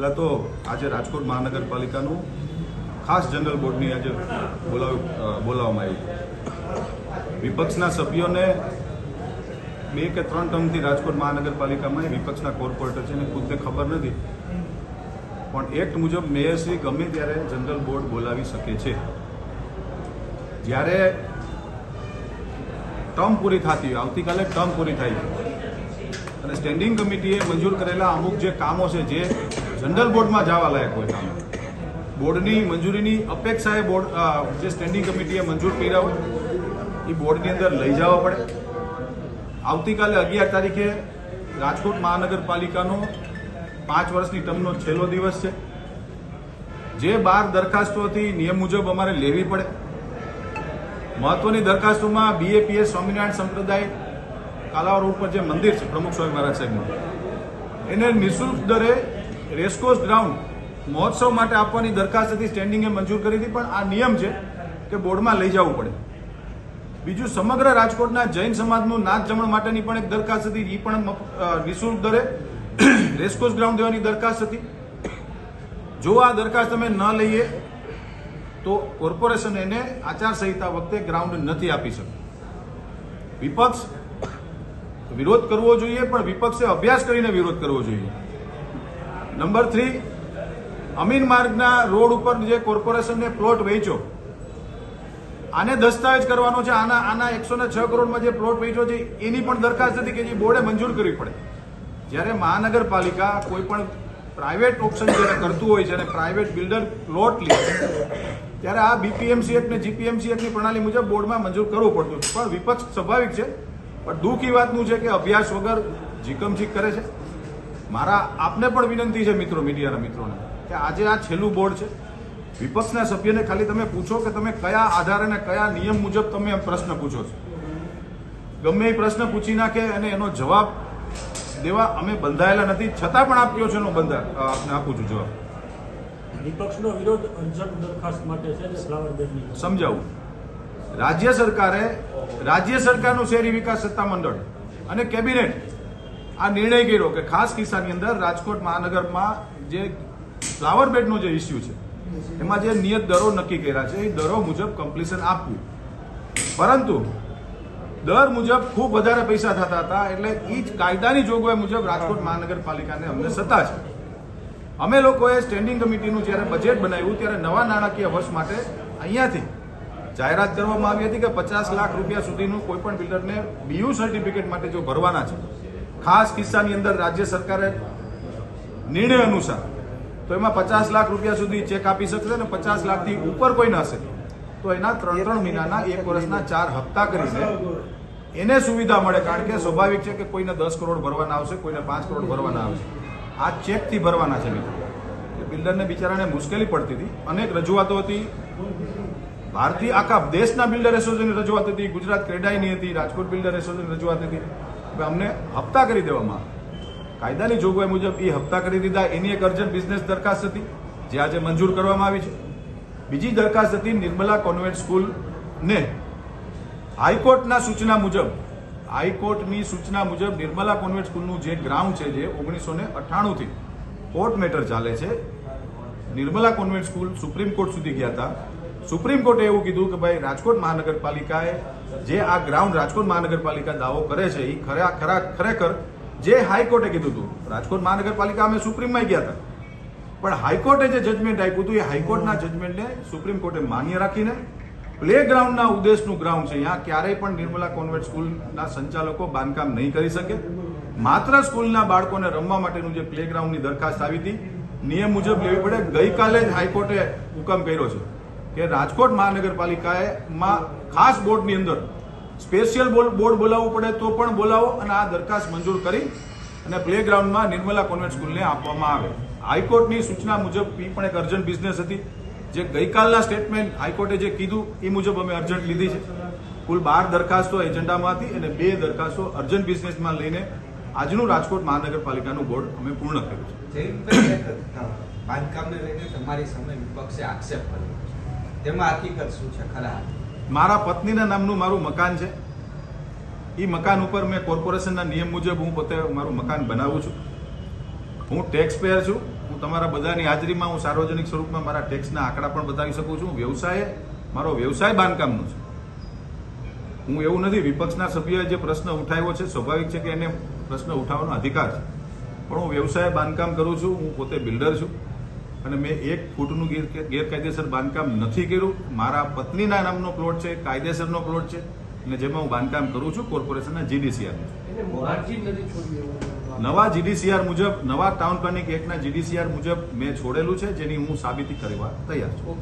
પહેલાં તો આજે રાજકોટ મહાનગરપાલિકાનું ખાસ જનરલ બોર્ડની આજે બોલાવવામાં આવ્યું. વિપક્ષના સભ્યોને 2 કે 3 ટર્મથી રાજકોટ મહાનગરપાલિકામાં વિપક્ષના કોર્પોરેટર છે એને ખુદને ખબર નથી, પણ એક્ટ મુજબ મેયરશ્રી ગમે ત્યારે જનરલ બોર્ડ બોલાવી શકે છે. જ્યારે ટર્મ પૂરી થતી હોય, આવતીકાલે ટર્મ પૂરી થાય છે અને સ્ટેન્ડિંગ કમિટીએ મંજૂર કરેલા અમુક જે કામો છે જે જનરલ બોર્ડમાં જવા લાયક હોય કામ, બોર્ડની મંજૂરીની અપેક્ષાએ બોર્ડ જે સ્ટેન્ડિંગ કમિટીએ મંજૂર કર્યા હોય એ બોર્ડની અંદર લઈ જવા પડે. આવતીકાલે 11 તારીખે રાજકોટ મહાનગરપાલિકાનો 5 વર્ષની ટર્મનો છેલ્લો દિવસ છે. જે 12 દરખાસ્તો હતી નિયમ મુજબ અમારે લેવી પડે. મહત્વની દરખાસ્તોમાં BAPS સ્વામિનારાયણ સંપ્રદાય કાલાવા રોડ પર જે મંદિર છે પ્રમુખ સ્વામી મહારાજ સાહેબનું, એને નિઃશુલ્ક દરે રેસકોર્સ ગ્રાઉન્ડ મહોત્સવ માટે આપવાની દરખાસ્ત હતી, સ્ટેન્ડિંગે મંજૂર કરી હતી, પણ આ નિયમ છે કે બોર્ડમાં લઈ જવું પડે. બીજું, સમગ્ર રાજકોટના જૈન સમાજનું નાચ જમણ માટેની પણ એક દરખાસ્ત હતી, એ પણ નિઃશુલ્ક દરે રેસકોર્સ ગ્રાઉન્ડ દેવાની દરખાસ્ત હતી. જો આ દરખાસ્ત અમે ન લઈએ તો કોર્પોરેશન એને આચારસંહિતા વખતે ગ્રાઉન્ડ નથી આપી શકતું. વિપક્ષ વિરોધ કરવો જોઈએ, પણ વિપક્ષે અભ્યાસ કરીને વિરોધ કરવો જોઈએ. નંબર 3, અમીન માર્ગના રોડ ઉપર જે કોર્પોરેશનને પ્લોટ વેચ્યો, આને દસ્તાવેજ કરવાનો છે. આના 106 કરોડમાં જે પ્લોટ વેચ્યો છે એની પણ દરખાસ્ત હતી કે જે બોર્ડે મંજૂર કરવી પડે. જ્યારે મહાનગરપાલિકા કોઈ પણ પ્રાઇવેટ ઓપ્શન જ્યારે કરતું હોય છે અને પ્રાઇવેટ બિલ્ડર પ્લોટ લે ત્યારે આ BPMC એક્ટ ને GPMC એક્ટની પ્રણાલી મુજબ બોર્ડમાં મંજૂર કરવું પડતું. પણ વિપક્ષ સ્વાભાવિક છે, પણ દુઃખ એ વાતનું છે કે અભ્યાસ વગર જીકમજીક કરે છે. મારા આપને પણ વિનંતી છે મિત્રો, મીડિયાના મિત્રોને, કે આજે આ છેલ્લું બોર્ડ છે. વિપક્ષના સભ્યને ખાલી તમે પૂછો કે તમે કયા આધારે અને કયા નિયમ મુજબ તમે પ્રશ્ન પૂછો છો. ગમે એ પ્રશ્ન પૂછી નાખે અને એનો જવાબ દેવા અમે બંધાયેલા નથી, છતાં પણ આપ્યો છે એનો આપને આપું છું જવાબ. વિપક્ષનો વિરોધ અર્જન્ટ દરખાસ્ત માટે છે ને ફ્લાવર બેડની સમજાવું. રાજ્ય સરકારનું શહેરી વિકાસ સત્તામંડળ અને કેબિનેટ આ નિર્ણય કર્યો કે ખાસ કિસ્સાની અંદર રાજકોટ મહાનગરમાં જે ફ્લાવર બેડનો જે ઇસ્યુ છે એમાં જે નિયત દરો નક્કી કર્યા છે એ દરો મુજબ કમ્પ્લીશન આપવું, પરંતુ દર મુજબ ખૂબ વધારે પૈસા થતા હતા. એટલે એ જ કાયદાની જોગવાઈ મુજબ રાજકોટ મહાનગરપાલિકાને અમને સત્તા છે. અમે લોકોએ સ્ટેન્ડિંગ કમિટીનું જ્યારે બજેટ બનાવ્યું ત્યારે નવા નાણાકીય વર્ષ માટે અહીંયાથી જાહેરાત કરવામાં આવી હતી કે 50 લાખ રૂપિયા સુધીનું કોઈ પણ બિલ્ડરને BU સર્ટિફિકેટ માટે જો ભરવાના છે, ખાસ કિસ્સાની અંદર રાજ્ય સરકારે નિર્ણય અનુસાર તો એમાં 50 લાખ રૂપિયા સુધી ચેક આપી શકશે અને 50 લાખથી ઉપર કોઈ ન હશે તો એના 3 મહિનાના 1 વર્ષના 4 હપ્તા કરીને એને સુવિધા મળે. કારણ કે સ્વાભાવિક છે કે કોઈને 10 કરોડ ભરવાના આવશે, કોઈને 5 કરોડ ભરવાના આવશે. આ ચેકથી ભરવાના છે મિત્રો. બિલ્ડરને બિચારાને મુશ્કેલી પડતી હતી, અનેક રજૂઆતો હતી, ભારતીય આખા દેશના બિલ્ડર એસોસિએશનની રજૂઆત હતી, ગુજરાત ક્રેડાઈની હતી, રાજકોટ બિલ્ડર એસોસિએશનની રજૂઆત હતી. અમને હપ્તા કરી દેવામાં આવે, કાયદાની જોગવાઈ મુજબ એ હપ્તા કરી દીધા. એની એક અર્જન્ટ બિઝનેસ દરખાસ્ત હતી જે આજે મંજૂર કરવામાં આવી છે. બીજી દરખાસ્ત હતી નિર્મલા કોન્વેન્ટ સ્કૂલને હાઈકોર્ટની સૂચના મુજબ નિર્મલા કોન્વેન્ટ સ્કૂલનું જે ગ્રાઉન્ડ છે જે 1998 થી કોર્ટ મેટર ચાલે છે. Nirmala convent school supreme court સુધી ગયા હતા. સુપ્રીમ કોર્ટે એવું કીધું કે ભાઈ રાજકોટ મહાનગરપાલિકાએ જે આ ગ્રાઉન્ડ રાજકોટ મહાનગરપાલિકા દાવો કરે છે એ ખરેખર જે હાઈકોર્ટે કીધું હતું. રાજકોટ મહાનગરપાલિકા અમે સુપ્રીમમાં ગયા હતા, પણ હાઈકોર્ટે જે જજમેન્ટ આપ્યું હતું એ હાઈકોર્ટના જજમેન્ટને સુપ્રીમ કોર્ટે માન્ય રાખીને પ્લે ગ્રાઉન્ડના ઉદ્દેશનું ગ્રાઉન્ડ છે, ત્યાં ક્યારેય પણ નિર્મલા કોન્વેન્ટ સ્કૂલના સંચાલકો બાંધકામ નહીં કરી શકે. માત્ર સ્કૂલના બાળકોને રમવા માટેનું જે પ્લે ગ્રાઉન્ડની દરખાસ્ત આવી હતી નિયમ મુજબ લેવી પડે. ગઈકાલે જ હાઈકોર્ટે હુકમ કર્યો છે કે રાજકોટ મહાનગરપાલિકામાં ખાસ બોર્ડની અંદર સ્પેશિયલ બોર્ડ બોલાવવું પડે તો પણ બોલાવો અને આ દરખાસ્ત મંજૂર કરી અને પ્લે ગ્રાઉન્ડમાં નિર્મલા કોન્વેન્ટ સ્કૂલને આપવામાં આવે. હાઈકોર્ટની સૂચના મુજબ એ પણ એક અર્જન્ટ બિઝનેસ હતી, જે ગઈકાલના સ્ટેટમેન્ટ હાઈકોર્ટે જે કીધું એ મુજબ અમે અર્જન્ટ લીધી છે. કુલ 12 દરખાસ્તો એજન્ડામાં હતી અને 2 દરખાસ્તો અર્જન્ટ બિઝનેસમાં લઈને આજનું રાજકોટ મહાનગરપાલિકાનું બોર્ડ અમે પૂર્ણ કર્યું છે. બાંધકામને લઈને તમારી સામે વિપક્ષે આક્ષેપ કર્યો, તેમાં હકીકત શું છે? ખરા મારા પત્નીના નામનું મારું મકાન છે. એ મકાન ઉપર મેં કોર્પોરેશનના નિયમ મુજબ હું પોતે મારું મકાન બનાવું છું. હું ટેક્સ પેયર છું હું તમારા બધાની હાજરીમાં હું સાર્વજનિક સ્વરૂપમાં મારા ટેક્સના આંકડા પણ બતાવી શકું છું. મારો વ્યવસાય બાંધકામનો છે. હું એવું નથી, વિપક્ષના સભ્યોએ જે પ્રશ્ન ઉઠાવ્યો છે સ્વાભાવિક છે કે એને પ્રશ્ન ઉઠાવવાનો અધિકાર છે, પણ હું વ્યવસાય બાંધકામ કરું છું. હું પોતે બિલ્ડર છું અને મેં 1 ફૂટનું ગેરકાયદેસર બાંધકામ નથી કર્યું. મારા પત્નીના નામનો પ્લોટ છે, કાયદેસરનો પ્લોટ છે અને જેમાં હું બાંધકામ કરું છું કોર્પોરેશનના GDCR નવા GDCR મુજબ, નવા ટાઉન પ્લાનિંગ એક્ટના GDCR મુજબ મેં છોડેલું છે, જેની હું સાબિતી કરવા તૈયાર છું.